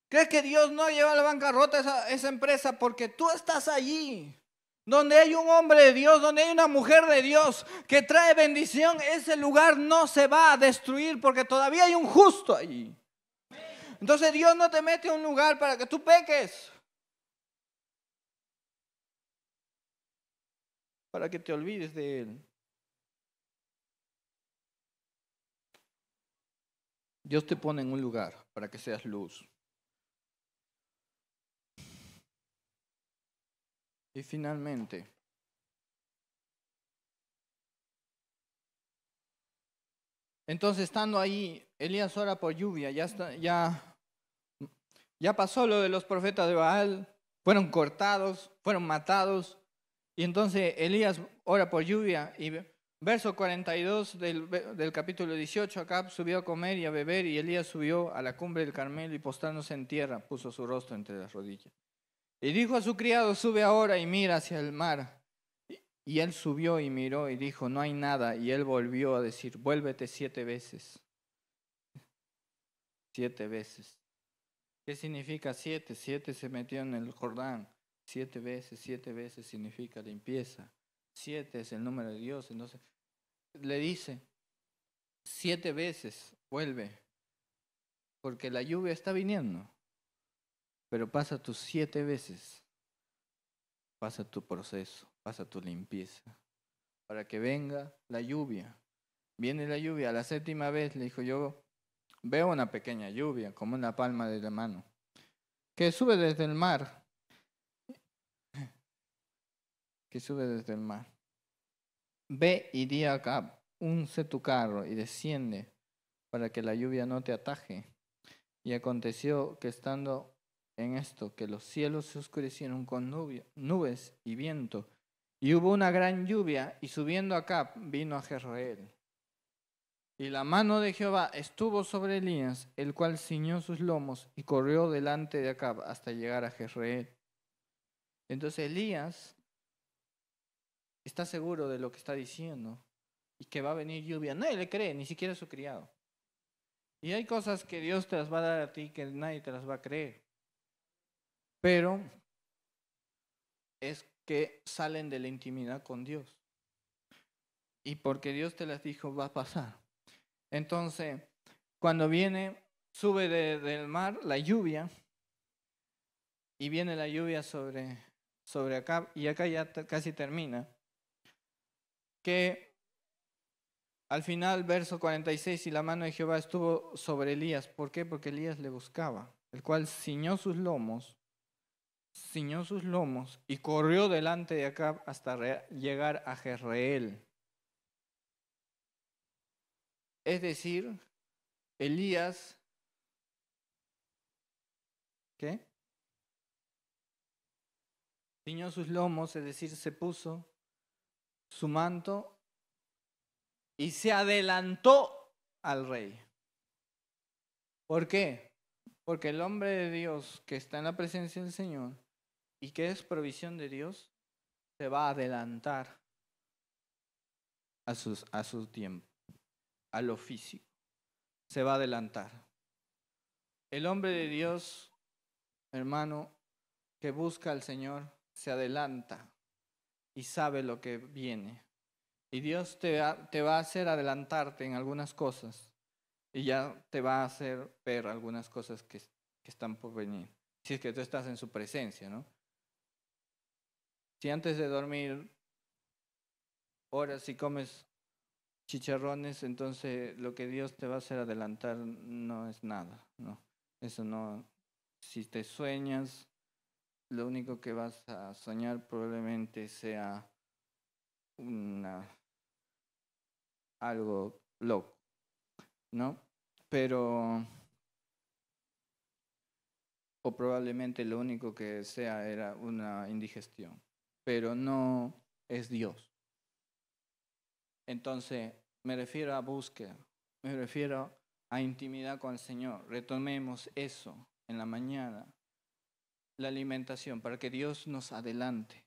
¿Crees que Dios no lleva a la bancarrota esa empresa porque tú estás allí? Donde hay un hombre de Dios, donde hay una mujer de Dios que trae bendición, ese lugar no se va a destruir porque todavía hay un justo allí. Entonces Dios no te mete en un lugar para que tú peques, para que te olvides de Él. Dios te pone en un lugar para que seas luz. Y finalmente, entonces estando ahí, Elías ora por lluvia. Ya pasó lo de los profetas de Baal, fueron cortados, fueron matados. Y entonces Elías ora por lluvia. Y verso 42 del capítulo 18, Acab subió a comer y a beber, y Elías subió a la cumbre del Carmelo y postrándose en tierra, puso su rostro entre las rodillas. Y dijo a su criado, sube ahora y mira hacia el mar. Y él subió y miró y dijo, no hay nada. Y él volvió a decir, vuélvete 7 veces. 7 veces. ¿Qué significa 7? 7 se metió en el Jordán. 7 veces significa limpieza. 7 es el número de Dios. Entonces le dice, 7 veces vuelve. Porque la lluvia está viniendo. Pero pasa tus 7 veces. Pasa tu proceso, pasa tu limpieza. Para que venga la lluvia. Viene la lluvia. A la 7ª vez le dijo, yo veo una pequeña lluvia, como una palma de la mano, que sube desde el mar. Que sube desde el mar. Ve y di a Acab, unce tu carro y desciende para que la lluvia no te ataje. Y aconteció que estando en esto, que los cielos se oscurecieron con nubes y viento, y hubo una gran lluvia, y subiendo Acab vino a Jezreel. Y la mano de Jehová estuvo sobre Elías, el cual ciñó sus lomos y corrió delante de Acab hasta llegar a Jezreel. Entonces Elías está seguro de lo que está diciendo y que va a venir lluvia. Nadie le cree, ni siquiera su criado. Y hay cosas que Dios te las va a dar a ti que nadie te las va a creer. Pero es que salen de la intimidad con Dios. Y porque Dios te las dijo, va a pasar. Entonces, cuando sube del mar la lluvia, y viene la lluvia sobre acá, y acá ya casi termina, que al final, verso 46, y la mano de Jehová estuvo sobre Elías. ¿Por qué? Porque Elías le buscaba, el cual ciñó sus lomos y corrió delante de Acab hasta llegar a Jezreel. Es decir, Elías, ¿qué? Ciñó sus lomos, es decir, se puso su manto y se adelantó al rey. ¿Por qué? Porque el hombre de Dios que está en la presencia del Señor y que es provisión de Dios, se va a adelantar a su tiempo, a lo físico. Se va a adelantar. El hombre de Dios, hermano, que busca al Señor, se adelanta y sabe lo que viene. Y Dios te va a hacer adelantarte en algunas cosas y ya te va a hacer ver algunas cosas que están por venir. Si es que tú estás en su presencia, ¿no? Si antes de dormir oras y comes chicharrones, entonces lo que Dios te va a hacer adelantar no es nada, ¿no? Eso no. Si te sueñas, lo único que vas a soñar probablemente sea algo loco, ¿no? Pero, o probablemente lo único que sea era una indigestión, pero no es Dios. Entonces, me refiero a búsqueda, me refiero a intimidad con el Señor. Retomemos eso en la mañana, la alimentación, para que Dios nos adelante.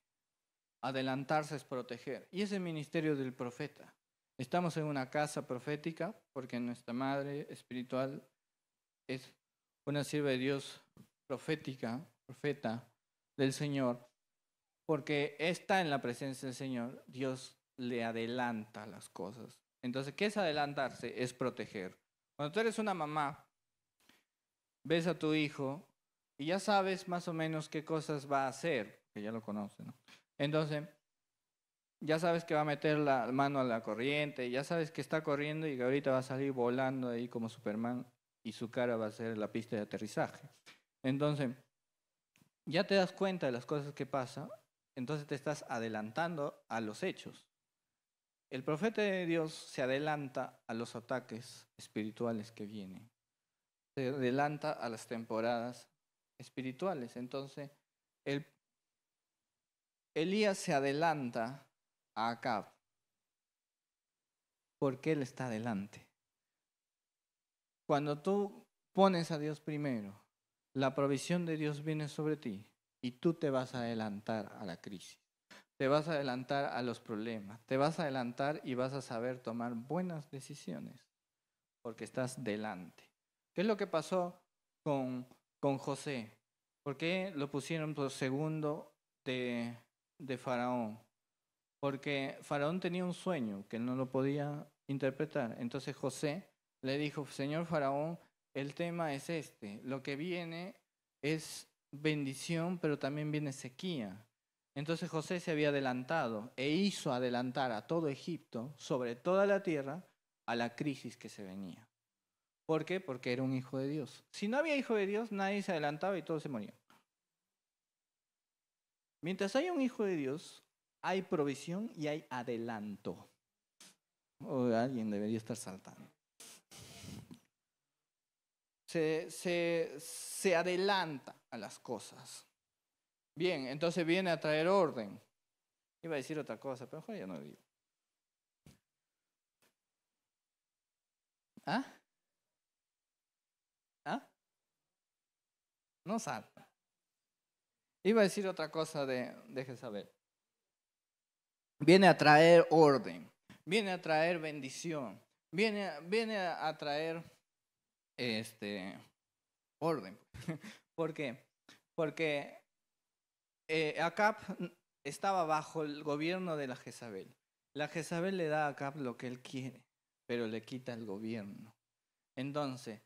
Adelantarse es proteger. Y es el ministerio del profeta. Estamos en una casa profética porque nuestra madre espiritual es una sierva de Dios profética, profeta del Señor, porque está en la presencia del Señor, Dios le adelanta las cosas. Entonces, ¿qué es adelantarse? Es proteger. Cuando tú eres una mamá, ves a tu hijo y ya sabes más o menos qué cosas va a hacer, que ya lo conoces, ¿no? Entonces, ya sabes que va a meter la mano a la corriente, ya sabes que está corriendo y que ahorita va a salir volando ahí como Superman y su cara va a ser la pista de aterrizaje. Entonces, ya te das cuenta de las cosas que pasan, entonces te estás adelantando a los hechos. El profeta de Dios se adelanta a los ataques espirituales que vienen, se adelanta a las temporadas espirituales. Entonces, Elías se adelanta a Acab porque él está adelante. Cuando tú pones a Dios primero, la provisión de Dios viene sobre ti y tú te vas a adelantar a la crisis. Te vas a adelantar a los problemas, te vas a adelantar y vas a saber tomar buenas decisiones porque estás delante. ¿Qué es lo que pasó con José? ¿Por qué lo pusieron por segundo de Faraón? Porque Faraón tenía un sueño que no lo podía interpretar. Entonces José le dijo, Señor Faraón, el tema es este, lo que viene es bendición, pero también viene sequía. Entonces José se había adelantado e hizo adelantar a todo Egipto, sobre toda la tierra, a la crisis que se venía. ¿Por qué? Porque era un hijo de Dios. Si no había hijo de Dios, nadie se adelantaba y todos se morían. Mientras hay un hijo de Dios, hay provisión y hay adelanto. Alguien debería estar saltando. Se adelanta a las cosas. Bien, entonces viene a traer orden. Iba a decir otra cosa, pero ya no digo. ¿Ah? ¿Ah? No salta. Iba a decir otra cosa de Jezabel. Viene a traer orden. Viene a traer bendición. Viene a traer orden. ¿Por qué? Porque Acab estaba bajo el gobierno de la Jezabel. La Jezabel le da a Acab lo que él quiere, pero le quita el gobierno. Entonces,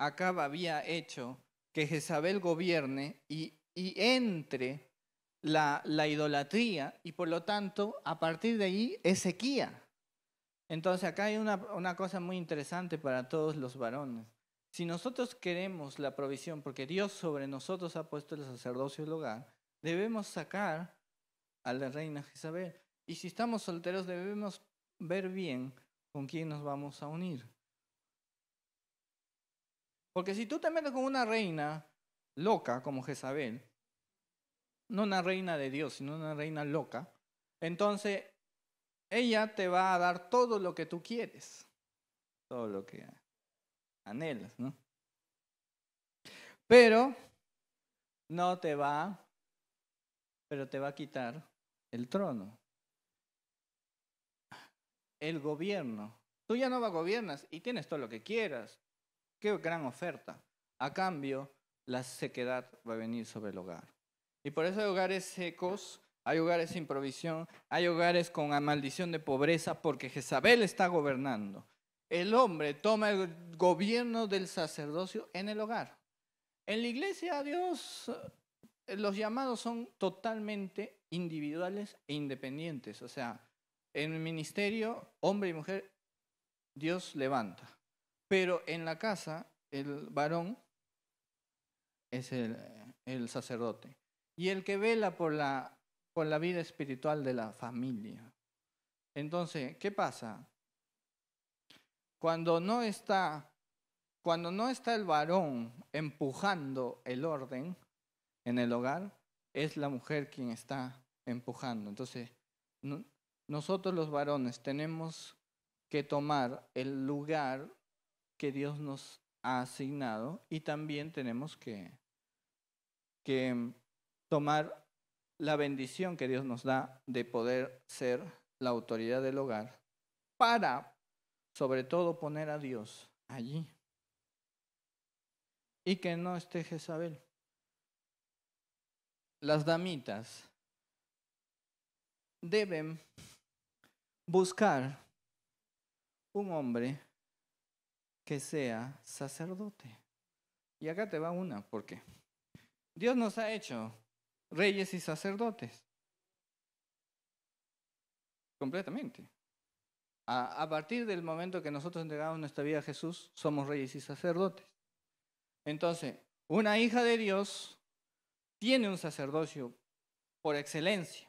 Acab había hecho que Jezabel gobierne y entre la idolatría y por lo tanto, a partir de ahí es sequía. Entonces, acá hay una cosa muy interesante para todos los varones. Si nosotros queremos la provisión, porque Dios sobre nosotros ha puesto el sacerdocio del hogar, debemos sacar a la reina Jezabel. Y si estamos solteros, debemos ver bien con quién nos vamos a unir. Porque si tú te metes con una reina loca como Jezabel, no una reina de Dios, sino una reina loca, entonces ella te va a dar todo lo que tú quieres. todo lo que anhelas, ¿no? Pero no te va, pero te va a quitar el trono, el gobierno. Tú ya no gobiernas y tienes todo lo que quieras. Qué gran oferta. A cambio, la sequedad va a venir sobre el hogar. Y por eso hay hogares secos, hay hogares sin provisión, hay hogares con la maldición de pobreza porque Jezabel está gobernando. El hombre toma el gobierno del sacerdocio en el hogar. En la iglesia, Dios, los llamados son totalmente individuales e independientes. O sea, en el ministerio, hombre y mujer, Dios levanta. Pero en la casa, el varón es el sacerdote. Y el que vela por la vida espiritual de la familia. Entonces, ¿qué pasa? Cuando no está el varón empujando el orden en el hogar, es la mujer quien está empujando. Entonces, nosotros los varones tenemos que tomar el lugar que Dios nos ha asignado y también tenemos que tomar la bendición que Dios nos da de poder ser la autoridad del hogar para, sobre todo, poner a Dios allí y que no esté Jezabel. Las damitas deben buscar un hombre que sea sacerdote. Y acá te va una, ¿por qué? Dios nos ha hecho reyes y sacerdotes. Completamente. A partir del momento que nosotros entregamos nuestra vida a Jesús, somos reyes y sacerdotes. Entonces, una hija de Dios tiene un sacerdocio por excelencia.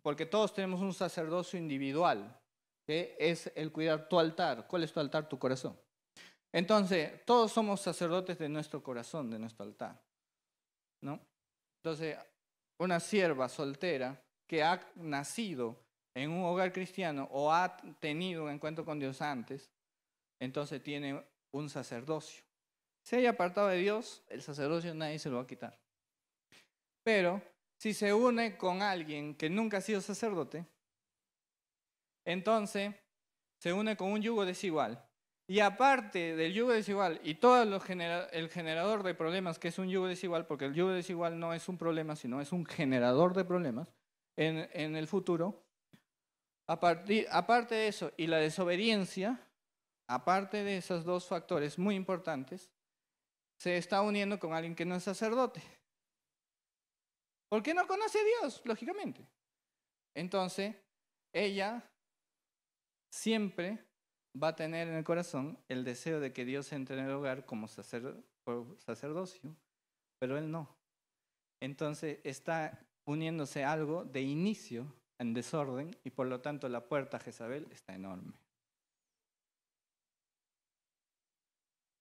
Porque todos tenemos un sacerdocio individual, que es el cuidar tu altar. ¿Cuál es tu altar? Tu corazón. Entonces, todos somos sacerdotes de nuestro corazón, de nuestro altar, ¿no? Entonces, una sierva soltera que ha nacido en un hogar cristiano o ha tenido un encuentro con Dios antes, entonces tiene un sacerdocio. Si haya apartado de Dios, el sacerdocio nadie se lo va a quitar. Pero si se une con alguien que nunca ha sido sacerdote, entonces se une con un yugo desigual. Y aparte del yugo desigual y todo el generador de problemas que es un yugo desigual, porque el yugo desigual no es un problema, sino es un generador de problemas en el futuro, aparte de eso y la desobediencia, aparte de esos dos factores muy importantes, se está uniendo con alguien que no es sacerdote. Porque no conoce a Dios, lógicamente. Entonces, ella siempre va a tener en el corazón el deseo de que Dios entre en el hogar como sacerdocio, pero él no. Entonces está uniéndose a algo de inicio en desorden y por lo tanto la puerta a Jezabel está enorme.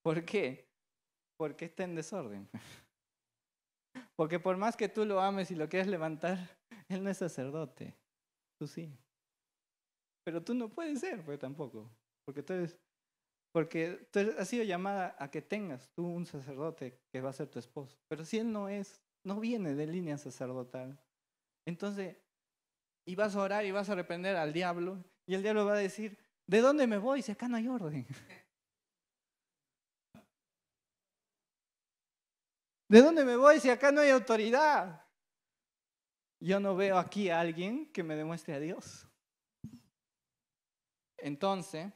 ¿Por qué? Porque está en desorden. Porque por más que tú lo ames y lo quieras levantar, él no es sacerdote. Tú sí. Pero tú no puedes ser, pues tampoco. Porque tú has sido llamada a que tengas tú un sacerdote que va a ser tu esposo. Pero si él no viene de línea sacerdotal, entonces, y vas a orar y vas a reprender al diablo, y el diablo va a decir, ¿de dónde me voy si acá no hay orden? ¿De dónde me voy si acá no hay autoridad? Yo no veo aquí a alguien que me demuestre a Dios. Entonces,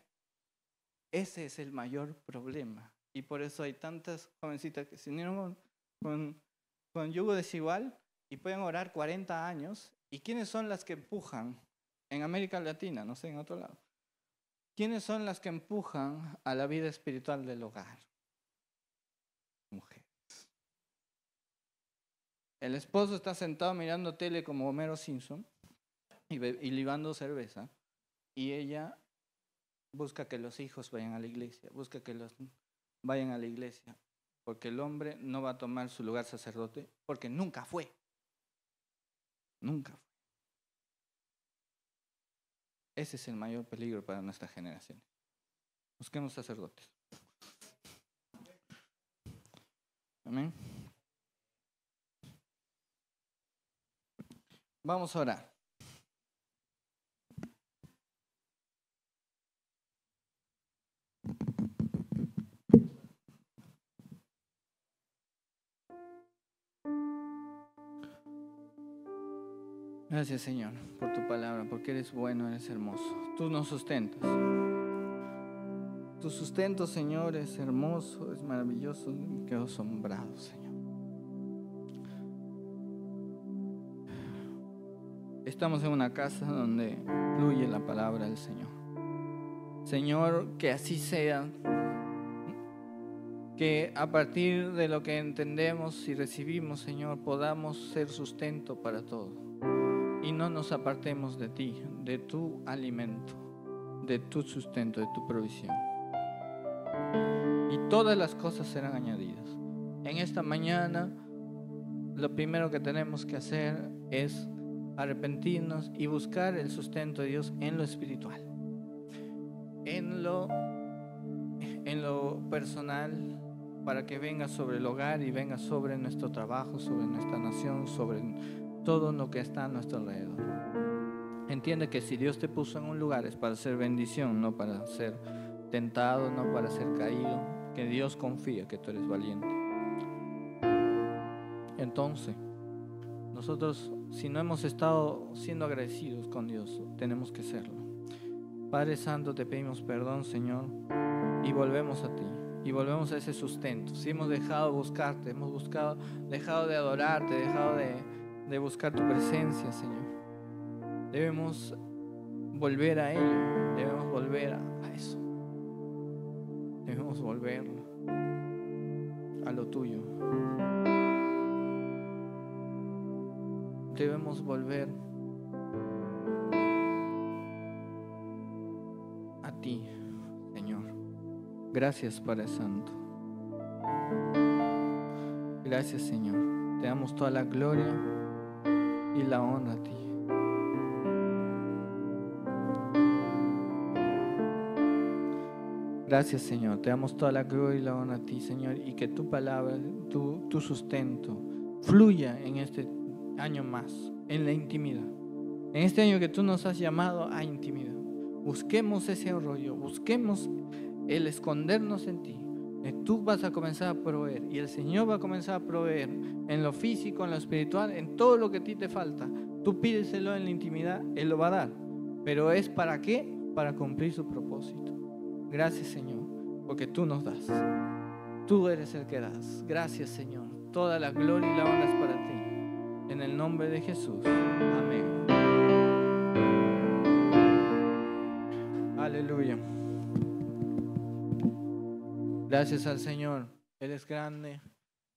ese es el mayor problema. Y por eso hay tantas jovencitas que se unieron con yugo desigual y pueden orar 40 años. ¿Y quiénes son las que empujan? En América Latina, no sé, en otro lado. ¿Quiénes son las que empujan a la vida espiritual del hogar? Mujeres. El esposo está sentado mirando tele como Homero Simpson y libando cerveza. Y ella busca que los hijos vayan a la iglesia, busca que los vayan a la iglesia, porque el hombre no va a tomar su lugar sacerdote, porque nunca fue. Nunca fue. Ese es el mayor peligro para nuestra generación. Busquemos sacerdotes. Amén. Vamos a orar. Gracias, Señor, por tu palabra, porque eres bueno, eres hermoso. Tú nos sustentas. Tu sustento, Señor, es hermoso, es maravilloso. Me quedo asombrado, Señor. Estamos en una casa donde fluye la palabra del Señor. Señor, que así sea. Que a partir de lo que entendemos y recibimos, Señor, podamos ser sustento para todo. Y no nos apartemos de ti, de tu alimento, de tu sustento, de tu provisión. Y todas las cosas serán añadidas. En esta mañana, lo primero que tenemos que hacer es arrepentirnos y buscar el sustento de Dios en lo espiritual, en lo personal, para que venga sobre el hogar y venga sobre nuestro trabajo, sobre nuestra nación, sobre todo lo que está a nuestro alrededor. Entiende que si Dios te puso en un lugar es para ser bendición, no para ser tentado, no para ser caído. Que Dios confía que tú eres valiente. Entonces, nosotros, si no hemos estado siendo agradecidos con Dios, tenemos que serlo. Padre Santo, te pedimos perdón, Señor, y volvemos a ti. Y volvemos a ese sustento. Si hemos dejado de buscarte, dejado de adorarte, dejado de buscar tu presencia, Señor, debemos volver a ello, debemos volver a eso, debemos volver a lo tuyo, debemos volver a ti, Señor. Gracias, Padre Santo. Gracias, Señor. Te damos toda la gloria y la honra a ti. Gracias, Señor. Te damos toda la gloria y la honra a ti, Señor. Y que tu palabra, tu sustento, fluya en este año más, en la intimidad. En este año que tú nos has llamado a intimidad. Busquemos ese rollo, busquemos el escondernos en ti. Tú vas a comenzar a proveer y el Señor va a comenzar a proveer en lo físico, en lo espiritual, en todo lo que a ti te falta. Tú pídeselo en la intimidad, Él lo va a dar. Pero ¿es para qué? Para cumplir su propósito. Gracias, Señor, porque tú nos das. Tú eres el que das. Gracias, Señor. Toda la gloria y la honra es para ti. En el nombre de Jesús. Amén. Aleluya. Gracias al Señor. Él es grande,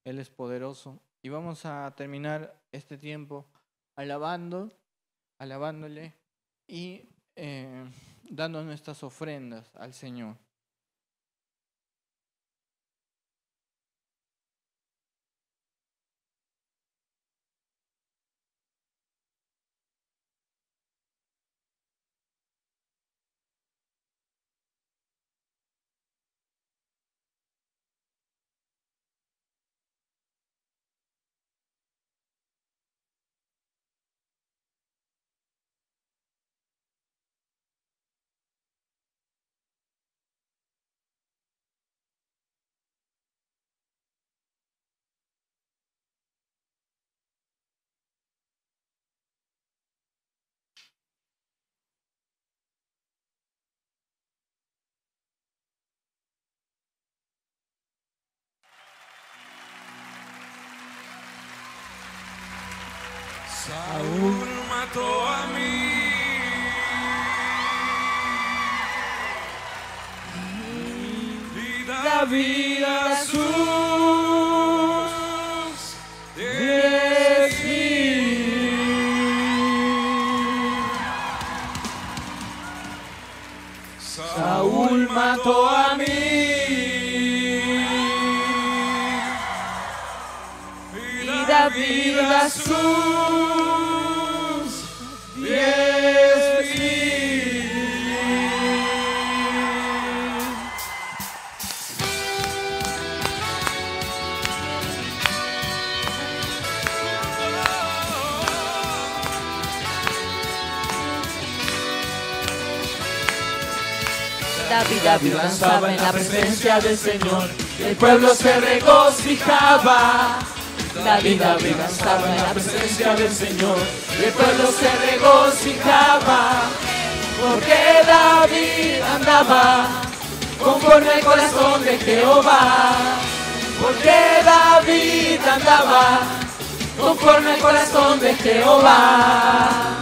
Él es poderoso. Y vamos a terminar este tiempo alabándole y dando nuestras ofrendas al Señor. Saúl mató a mí. Y David a sus 10,000. Saúl mató a mí. Y David a sus 10,000. David danzaba en la presencia del Señor y el pueblo se regocijaba. David danzaba en la presencia del Señor y el pueblo se regocijaba. Porque David andaba conforme al corazón de Jehová. Porque David andaba conforme al corazón de Jehová.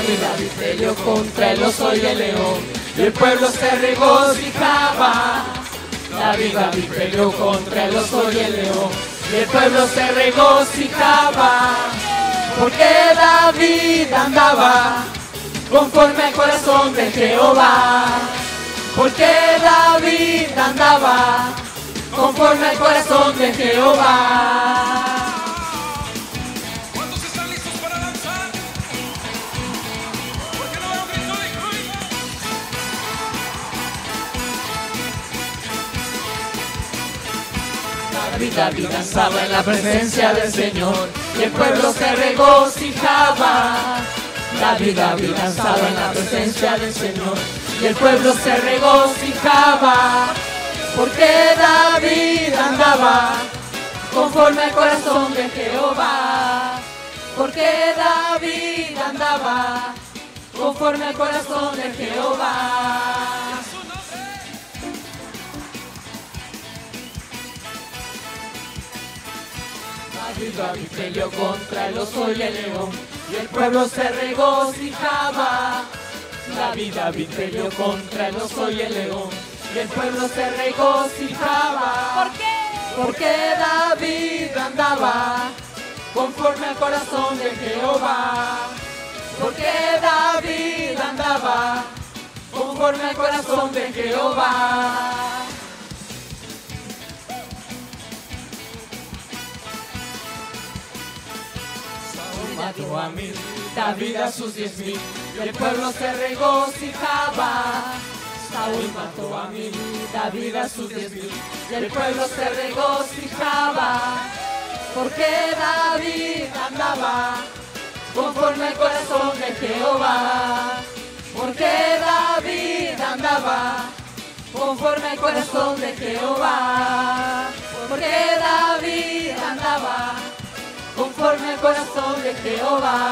David peleó contra el oso y el león y el pueblo se regocijaba. David peleó contra el oso y el león y el pueblo se regocijaba. Porque David andaba conforme al corazón de Jehová. Porque David andaba conforme al corazón de Jehová. ¿Cuántos están listos para danzar? ¿Por qué no veo grito de júbilo? David danzaba en la presencia del Señor y el pueblo se regocijaba. David danzaba en la presencia del Señor y el pueblo se regocijaba. Porque David andaba conforme al corazón de Jehová. Porque David andaba conforme al corazón de Jehová. David peleó contra el oso y el león y el pueblo se regocijaba. David peleó contra el oso y el león y el pueblo se regocijaba. ¿Por qué? Porque David andaba conforme al corazón de Jehová. Porque David andaba conforme al corazón de Jehová. Mató a 1000, David a sus 10,000 y el pueblo se regocijaba. Saúl mató a 1000, David a sus 10,000 y el pueblo se regocijaba. Porque David andaba conforme al corazón de Jehová. Porque David andaba conforme al corazón de Jehová. Porque David andaba conforme al corazón de Jehová.